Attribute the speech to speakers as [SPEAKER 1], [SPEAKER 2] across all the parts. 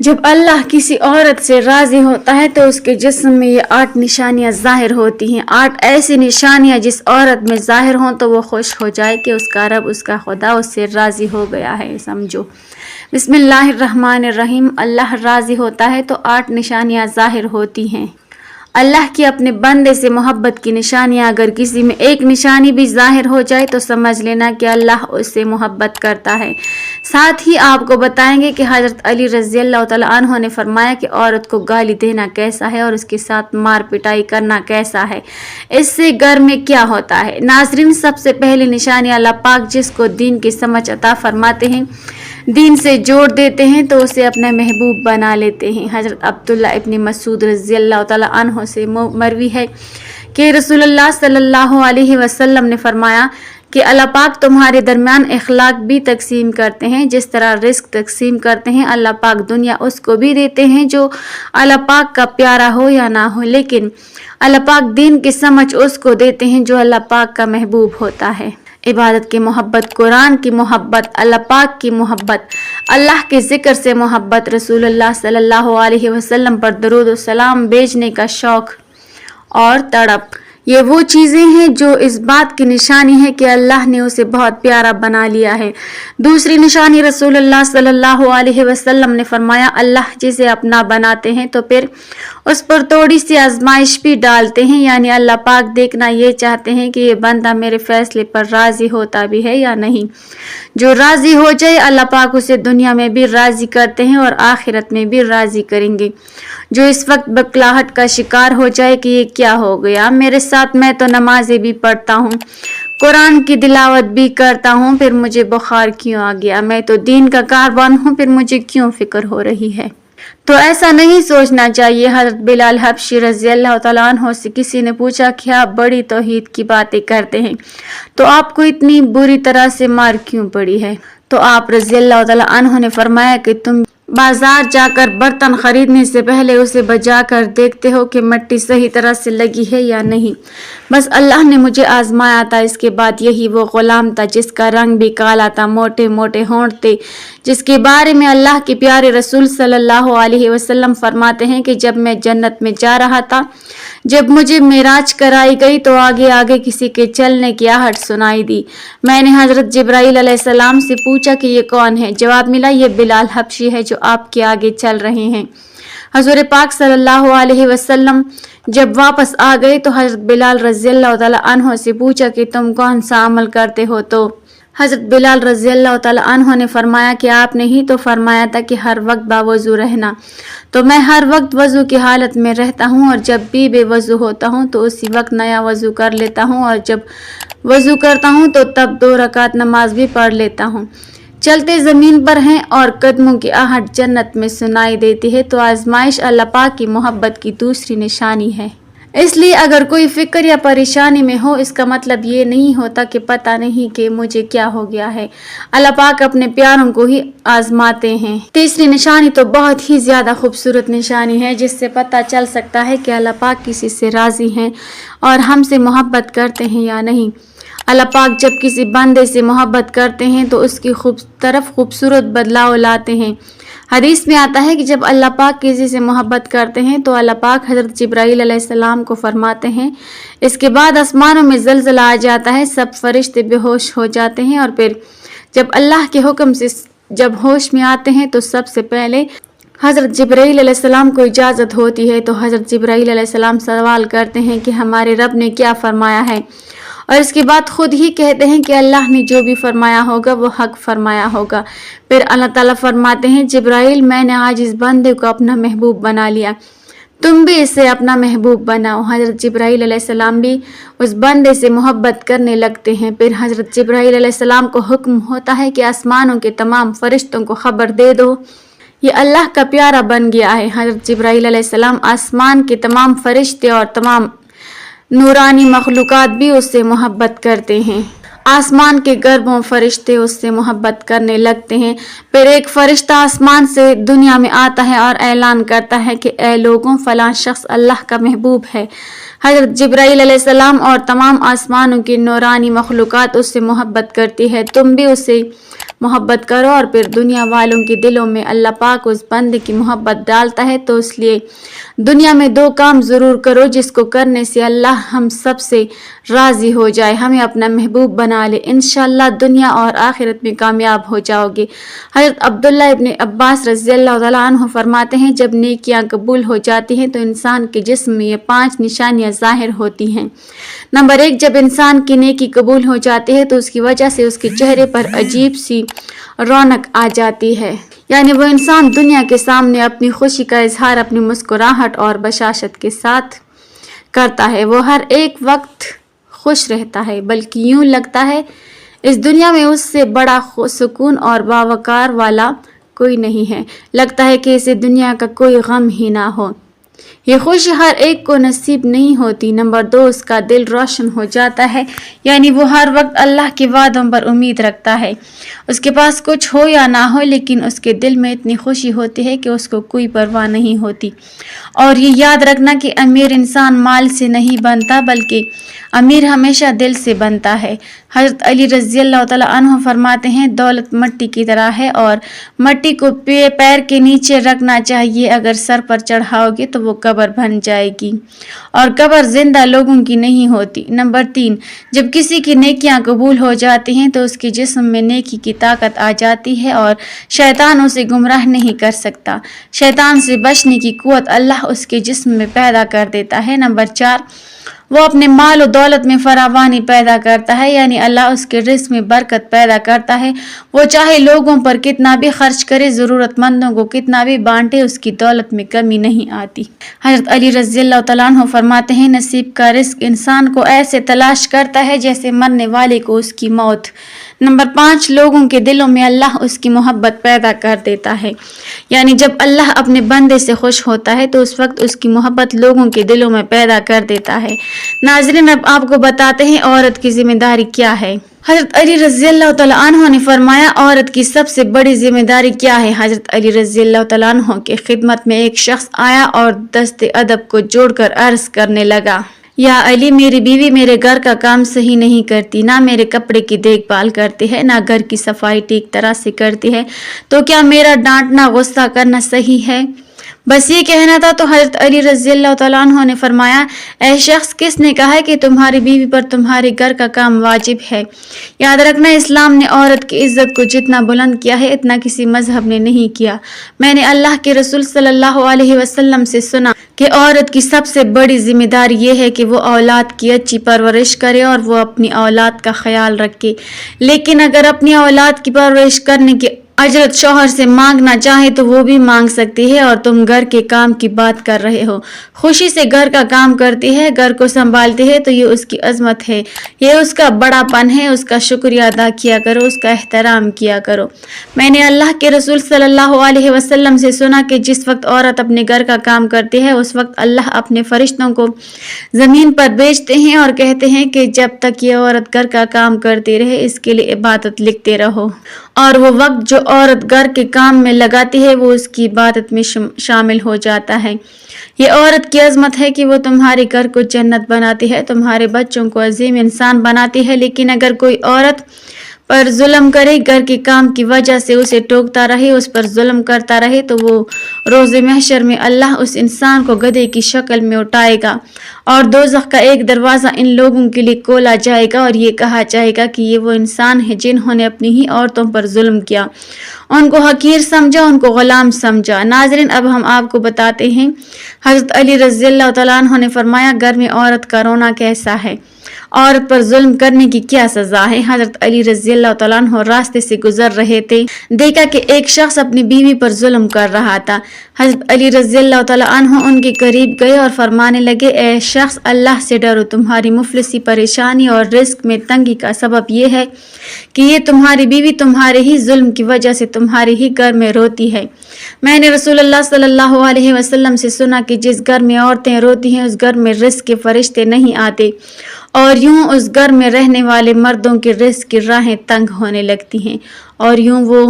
[SPEAKER 1] جب اللہ کسی عورت سے راضی ہوتا ہے تو اس کے جسم میں یہ 8 نشانیاں ظاہر ہوتی ہیں۔ 8 ایسی نشانیاں جس عورت میں ظاہر ہوں تو وہ خوش ہو جائے کہ اس کا رب، اس کا خدا اس سے راضی ہو گیا ہے۔ سمجھو، بسم اللہ الرحمن الرحیم۔ اللہ راضی ہوتا ہے تو 8 نشانیاں ظاہر ہوتی ہیں۔ اللہ کی اپنے بندے سے محبت کی نشانیاں، اگر کسی میں ایک نشانی بھی ظاہر ہو جائے تو سمجھ لینا کہ اللہ اس سے محبت کرتا ہے۔ ساتھ ہی آپ کو بتائیں گے کہ حضرت علی رضی اللہ تعالیٰ عنہ نے فرمایا کہ عورت کو گالی دینا کیسا ہے اور اس کے ساتھ مار پٹائی کرنا کیسا ہے، اس سے گھر میں کیا ہوتا ہے۔ ناظرین، سب سے پہلی نشانی اللہ پاک جس کو دین کی سمجھ عطا فرماتے ہیں، دین سے جوڑ دیتے ہیں تو اسے اپنا محبوب بنا لیتے ہیں۔ حضرت عبداللہ ابن مسعود رضی اللہ تعالیٰ عنہ سے مروی ہے کہ رسول اللہ صلی اللہ علیہ وسلم نے فرمایا کہ اللہ پاک تمہارے درمیان اخلاق بھی تقسیم کرتے ہیں، جس طرح رزق تقسیم کرتے ہیں۔ اللہ پاک دنیا اس کو بھی دیتے ہیں جو اللہ پاک کا پیارا ہو یا نہ ہو، لیکن اللہ پاک دین کی سمجھ اس کو دیتے ہیں جو اللہ پاک کا محبوب ہوتا ہے۔ عبادت کی محبت، قرآن کی محبت، اللہ پاک کی محبت، اللہ کے ذکر سے محبت، رسول اللہ صلی اللہ علیہ وسلم پر درود و سلام بھیجنے کا شوق اور تڑپ، یہ وہ چیزیں ہیں جو اس بات کی نشانی ہے کہ اللہ نے اسے بہت پیارا بنا لیا ہے۔ دوسری نشانی، رسول اللہ صلی اللہ علیہ وسلم نے فرمایا، اللہ جسے اپنا بناتے ہیں تو پھر اس پر تھوڑی سی آزمائش بھی ڈالتے ہیں، یعنی اللہ پاک دیکھنا یہ چاہتے ہیں کہ یہ بندہ میرے فیصلے پر راضی ہوتا بھی ہے یا نہیں۔ جو راضی ہو جائے اللہ پاک اسے دنیا میں بھی راضی کرتے ہیں اور آخرت میں بھی راضی کریں گے۔ جو اس وقت بکلاہٹ کا شکار ہو جائے کہ یہ کیا ہو گیا میرے ساتھ، میں تو نمازیں بھی پڑھتا ہوں، قرآن کی تلاوت بھی کرتا ہوں، پھر مجھے بخار کیوں آ گیا، میں تو دین کا کاربان ہوں، پھر مجھے کیوں فکر ہو رہی ہے۔ تو ایسا نہیں سوچنا چاہیے۔ حضرت بلال حبشی رضی اللہ تعالیٰ عنہ سے کسی نے پوچھا کہ آپ بڑی توحید کی باتیں کرتے ہیں تو آپ کو اتنی بری طرح سے مار کیوں پڑی ہے؟ تو آپ رضی اللہ تعالیٰ عنہ نے فرمایا کہ تم بازار جا کر برتن خریدنے سے پہلے اسے بجا کر دیکھتے ہو کہ مٹی صحیح طرح سے لگی ہے یا نہیں۔ بس اللہ نے مجھے آزمایا تھا۔ اس کے بعد یہی وہ غلام تھا جس کا رنگ بھی کالا تھا، موٹے موٹے ہونٹ تھے، جس کے بارے میں اللہ کے پیارے رسول صلی اللہ علیہ وسلم فرماتے ہیں کہ جب میں جنت میں جا رہا تھا، جب مجھے معراج کرائی گئی تو آگے آگے کسی کے چلنے کی آہٹ سنائی دی۔ میں نے حضرت جبرائیل علیہ السلام سے پوچھا کہ یہ کون ہے؟ جواب ملا، یہ بلال حبشی ہے جو آپ کے آگے چل رہے ہیں۔ حضور پاک صلی اللہ علیہ وسلم جب واپس آ گئے تو حضرت بلال رضی اللہ تعالیٰ عنہ سے پوچھا کہ تم کون سا عمل کرتے ہو؟ تو حضرت بلال رضی اللہ تعالیٰ عنہ نے فرمایا کہ آپ نے ہی تو فرمایا تھا کہ ہر وقت باوضو رہنا، تو میں ہر وقت وضو کی حالت میں رہتا ہوں، اور جب بھی بے وضو ہوتا ہوں تو اسی وقت نیا وضو کر لیتا ہوں، اور جب وضو کرتا ہوں تو تب 2 رکعت نماز بھی پڑھ لیتا ہوں۔ چلتے زمین پر ہیں اور قدموں کی آہٹ جنت میں سنائی دیتی ہے۔ تو آزمائش اللہ پاک کی محبت کی دوسری نشانی ہے۔ اس لیے اگر کوئی فکر یا پریشانی میں ہو، اس کا مطلب یہ نہیں ہوتا کہ پتہ نہیں کہ مجھے کیا ہو گیا ہے۔ اللہ پاک اپنے پیاروں کو ہی آزماتے ہیں۔ تیسری نشانی تو بہت ہی زیادہ خوبصورت نشانی ہے، جس سے پتہ چل سکتا ہے کہ اللہ پاک کسی سے راضی ہیں اور ہم سے محبت کرتے ہیں یا نہیں۔ اللہ پاک جب کسی بندے سے محبت کرتے ہیں تو اس کی طرف خوبصورت بدلاؤ لاتے ہیں۔ حدیث میں آتا ہے کہ جب اللہ پاک کسی سے محبت کرتے ہیں تو اللہ پاک حضرت جبرائیل علیہ السلام کو فرماتے ہیں، اس کے بعد آسمانوں میں زلزلہ آ جاتا ہے، سب فرشتے بے ہوش ہو جاتے ہیں، اور پھر جب اللہ کے حکم سے جب ہوش میں آتے ہیں تو سب سے پہلے حضرت جبرائیل علیہ السلام کو اجازت ہوتی ہے۔ تو حضرت جبرائیل علیہ السلام سوال کرتے ہیں کہ ہمارے رب نے کیا فرمایا ہے، اور اس کے بعد خود ہی کہتے ہیں کہ اللہ نے جو بھی فرمایا ہوگا وہ حق فرمایا ہوگا۔ پھر اللہ تعالیٰ فرماتے ہیں، جبرائیل میں نے آج اس بندے کو اپنا محبوب بنا لیا، تم بھی اسے اپنا محبوب بناؤ۔ حضرت جبرائیل علیہ السلام بھی اس بندے سے محبت کرنے لگتے ہیں۔ پھر حضرت جبرائیل علیہ السلام کو حکم ہوتا ہے کہ آسمانوں کے تمام فرشتوں کو خبر دے دو، یہ اللہ کا پیارا بن گیا ہے۔ حضرت جبرائیل علیہ السلام، آسمان کے تمام فرشتے اور تمام نورانی مخلوقات بھی اس سے محبت کرتے ہیں۔ آسمان کے گربوں فرشتے اس سے محبت کرنے لگتے ہیں۔ پھر ایک فرشتہ آسمان سے دنیا میں آتا ہے اور اعلان کرتا ہے کہ اے لوگوں، فلاں شخص اللہ کا محبوب ہے۔ حضرت جبرائیل علیہ السلام اور تمام آسمانوں کی نورانی مخلوقات اس سے محبت کرتی ہے، تم بھی اسے محبت کرو اور پھر دنیا والوں کے دلوں میں اللہ پاک اس بندے کی محبت ڈالتا ہے، تو اس لیے دنیا میں 2 کام ضرور کرو جس کو کرنے سے اللہ ہم سب سے راضی ہو جائے، ہمیں اپنا محبوب بنا لے، انشاءاللہ دنیا اور آخرت میں کامیاب ہو جاؤ گے۔ حضرت عبداللہ ابن عباس رضی اللہ تعالیٰ عنہ فرماتے ہیں جب نیکیاں قبول ہو جاتی ہیں تو انسان کے جسم میں یہ 5 نشانیاں ظاہر ہوتی ہیں۔ نمبر 1، جب انسان کی نیکی قبول ہو جاتی ہے تو اس کی وجہ سے اس کے چہرے پر عجیب سی رونق آ جاتی ہے، یعنی وہ انسان دنیا کے سامنے اپنی خوشی کا اظہار اپنی مسکراہٹ اور بشاشت کے ساتھ کرتا ہے، وہ ہر ایک وقت خوش رہتا ہے، بلکہ یوں لگتا ہے اس دنیا میں اس سے بڑا سکون اور باوقار والا کوئی نہیں ہے، لگتا ہے کہ اسے دنیا کا کوئی غم ہی نہ ہو۔ یہ خوشی ہر ایک کو نصیب نہیں ہوتی۔ نمبر 2، اس کا دل روشن ہو جاتا ہے، یعنی وہ ہر وقت اللہ کے وعدوں پر امید رکھتا ہے، اس کے پاس کچھ ہو یا نہ ہو لیکن اس کے دل میں اتنی خوشی ہوتی ہے کہ اس کو کوئی پرواہ نہیں ہوتی۔ اور یہ یاد رکھنا کہ امیر انسان مال سے نہیں بنتا بلکہ امیر ہمیشہ دل سے بنتا ہے۔ حضرت علی رضی اللہ تعالیٰ عنہ فرماتے ہیں دولت مٹی کی طرح ہے اور مٹی کو پیر کے نیچے رکھنا چاہیے، اگر سر پر چڑھاؤ گے تو وہ قبر بن جائے گی اور قبر زندہ لوگوں کی نہیں ہوتی۔ نمبر 3، جب کسی کی نیکیاں قبول ہو جاتی ہیں تو اس کے جسم میں نیکی کی طاقت آ جاتی ہے اور شیطان اسے گمراہ نہیں کر سکتا، شیطان سے بچنے کی قوت اللہ اس کے جسم میں پیدا کر دیتا ہے۔ نمبر 4، وہ اپنے مال و دولت میں فراوانی پیدا کرتا ہے، یعنی اللہ اس کے رزق میں برکت پیدا کرتا ہے، وہ چاہے لوگوں پر کتنا بھی خرچ کرے، ضرورت مندوں کو کتنا بھی بانٹے، اس کی دولت میں کمی نہیں آتی۔ حضرت علی رضی اللہ تعالیٰ عنہ فرماتے ہیں نصیب کا رزق انسان کو ایسے تلاش کرتا ہے جیسے مرنے والے کو اس کی موت۔ نمبر 5، لوگوں کے دلوں میں اللہ اس کی محبت پیدا کر دیتا ہے، یعنی جب اللہ اپنے بندے سے خوش ہوتا ہے تو اس وقت اس کی محبت لوگوں کے دلوں میں پیدا کر دیتا ہے۔ ناظرین، اب آپ کو بتاتے ہیں عورت کی ذمہ داری کیا ہے۔ حضرت علی رضی اللہ تعالیٰ عنہ نے فرمایا عورت کی سب سے بڑی ذمہ داری کیا ہے؟ حضرت علی رضی اللہ تعالیٰ عنہ کی خدمت میں ایک شخص آیا اور دست ادب کو جوڑ کر عرض کرنے لگا، یا علی، میری بیوی میرے گھر کا کام صحیح نہیں کرتی، نہ میرے کپڑے کی دیکھ بھال کرتی ہے، نہ گھر کی صفائی ٹھیک طرح سے کرتی ہے، تو کیا میرا ڈانٹنا غصہ کرنا صحیح ہے؟ بس یہ کہنا تھا تو حضرت علی رضی اللہ تعالیٰ عنہ نے فرمایا، اے شخص، کس نے کہا ہے کہ تمہاری بیوی پر تمہارے گھر کا کام واجب ہے؟ یاد رکھنا اسلام نے عورت کی عزت کو جتنا بلند کیا ہے اتنا کسی مذہب نے نہیں کیا۔ میں نے اللہ کے رسول صلی اللہ علیہ وسلم سے سنا کہ عورت کی سب سے بڑی ذمہ داری یہ ہے کہ وہ اولاد کی اچھی پرورش کرے اور وہ اپنی اولاد کا خیال رکھے، لیکن اگر اپنی اولاد کی پرورش کرنے کی اجرت شوہر سے مانگنا چاہے تو وہ بھی مانگ سکتی ہے، اور تم گھر کے کام کی بات کر رہے ہو، خوشی سے گھر کا کام کرتی ہے، گھر کو سنبھالتی ہے، تو یہ اس کی عظمت ہے، یہ اس کا بڑا پن ہے، اس کا شکریہ ادا کیا کرو، اس کا احترام کیا کرو۔ میں نے اللہ کے رسول صلی اللہ علیہ وسلم سے سنا کہ جس وقت عورت اپنے گھر کا کام کرتی ہے اس وقت اللہ اپنے فرشتوں کو زمین پر بھیجتے ہیں اور کہتے ہیں کہ جب تک یہ عورت گھر کا کام کرتی رہے اس کے لیے عبادت لکھتے رہو، اور وہ وقت جو عورت گھر کے کام میں لگاتی ہے وہ اس کی عبادت میں شامل ہو جاتا ہے۔ یہ عورت کی عظمت ہے کہ وہ تمہارے گھر کو جنت بناتی ہے، تمہارے بچوں کو عظیم انسان بناتی ہے، لیکن اگر کوئی عورت پر ظلم کرے، گھر کے کام کی وجہ سے اسے ٹوکتا رہے، اس پر ظلم کرتا رہے، تو وہ روز محشر میں اللہ اس انسان کو گدھے کی شکل میں اٹھائے گا اور دوزخ کا ایک دروازہ ان لوگوں کے لیے کھولا جائے گا اور یہ کہا جائے گا کہ یہ وہ انسان ہے جنہوں نے اپنی ہی عورتوں پر ظلم کیا، ان کو حقیر سمجھا، ان کو غلام سمجھا۔ ناظرین، اب ہم آپ کو بتاتے ہیں حضرت علی رضی اللہ تعالیٰ عنہ نے فرمایا گھر میں عورت کا رونا کیسا ہے، عورت پر ظلم کرنے کی کیا سزا ہے۔ حضرت علی رضی اللہ تعالیٰ عنہ راستے سے گزر رہے تھے، دیکھا کہ ایک شخص اپنی بیوی پر ظلم کر رہا تھا۔ حضرت علی رضی اللہ تعالیٰ عنہ ان کے قریب گئے اور فرمانے لگے، اے شخص، اللہ سے ڈرو، تمہاری مفلسی، پریشانی اور رزق میں تنگی کا سبب یہ ہے کہ یہ تمہاری بیوی تمہارے ہی ظلم کی وجہ سے تمہارے ہی گھر میں روتی ہے۔ میں نے رسول اللہ صلی اللہ علیہ وسلم سے سنا کہ جس گھر میں عورتیں روتی ہیں اس گھر میں رزق کے فرشتے نہیں آتے، اور یوں اس گھر میں رہنے والے مردوں کے رزق کی راہیں تنگ ہونے لگتی ہیں، اور یوں وہ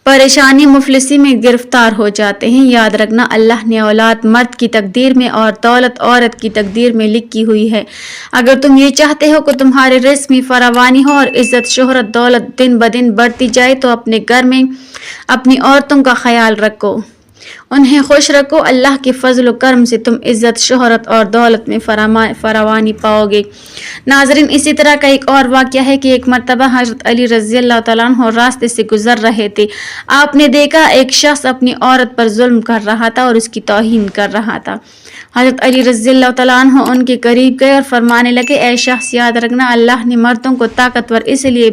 [SPEAKER 1] پریشانی مفلسی میں گرفتار ہو جاتے ہیں۔ یاد رکھنا اللہ نے اولاد مرد کی تقدیر میں اور دولت عورت کی تقدیر میں لکھی ہوئی ہے۔ اگر تم یہ چاہتے ہو کہ تمہارے رزق میں فراوانی ہو اور عزت شہرت دولت دن بدن بڑھتی جائے تو اپنے گھر میں اپنی عورتوں کا خیال رکھو، انہیں خوش رکھو۔ اللہ کے فضل و کرم سے تم عزت شہرت اور دولت میں فراوانی پاؤ گے۔ ناظرین، اسی طرح کا ایک اور واقعہ ہے کہ ایک مرتبہ حضرت علی رضی اللہ تعالیٰ عنہ راستے سے گزر رہے تھے۔ آپ نے دیکھا ایک شخص اپنی عورت پر ظلم کر رہا تھا اور اس کی توہین کر رہا تھا۔ حضرت علی رضی اللہ تعالیٰ عنہ ان کے قریب گئے اور فرمانے لگے، اے شخص، یاد رکھنا اللہ نے مردوں کو طاقتور اس لیے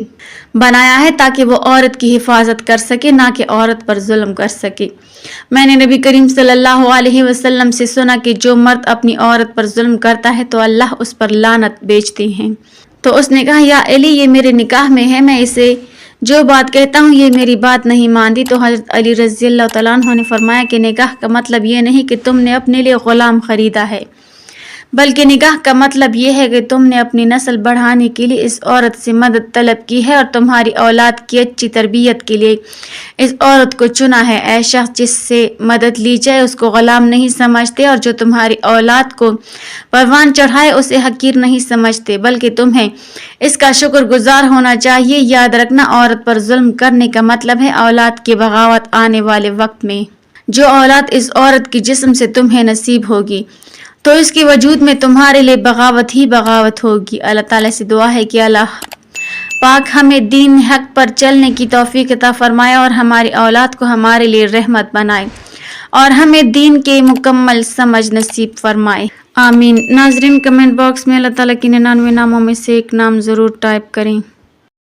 [SPEAKER 1] بنایا ہے تاکہ وہ عورت کی حفاظت کر سکے، نہ کہ عورت پر ظلم کر سکے۔ میں نے نبی کریم صلی اللہ علیہ وسلم سے سنا کہ جو مرد اپنی عورت پر ظلم کرتا ہے تو اللہ اس پر لعنت بھیجتے ہیں۔ تو اس نے کہا، یا علی، یہ میرے نکاح میں ہے، میں اسے جو بات کہتا ہوں یہ میری بات نہیں مانتی۔ تو حضرت علی رضی اللہ تعالیٰ عنہ نے فرمایا کہ نکاح کا مطلب یہ نہیں کہ تم نے اپنے لیے غلام خریدا ہے، بلکہ نکاح کا مطلب یہ ہے کہ تم نے اپنی نسل بڑھانے کے لیے اس عورت سے مدد طلب کی ہے اور تمہاری اولاد کی اچھی تربیت کے لیے اس عورت کو چنا ہے۔ اے شخص، جس سے مدد لی جائے اس کو غلام نہیں سمجھتے، اور جو تمہاری اولاد کو پروان چڑھائے اسے حقیر نہیں سمجھتے، بلکہ تمہیں اس کا شکر گزار ہونا چاہیے۔ یاد رکھنا عورت پر ظلم کرنے کا مطلب ہے اولاد کی بغاوت آنے والے وقت میں۔ جو اولاد اس عورت کی جسم سے تمہیں نصیب ہوگی تو اس کے وجود میں تمہارے لیے بغاوت ہی بغاوت ہوگی۔ اللہ تعالیٰ سے دعا ہے کہ اللہ پاک ہمیں دین حق پر چلنے کی توفیق عطا فرمائے اور ہماری اولاد کو ہمارے لیے رحمت بنائے اور ہمیں دین کے مکمل سمجھ نصیب فرمائے، آمین۔ ناظرین، کمنٹ باکس میں اللہ تعالیٰ کے 99 ناموں میں سے ایک نام ضرور ٹائپ کریں۔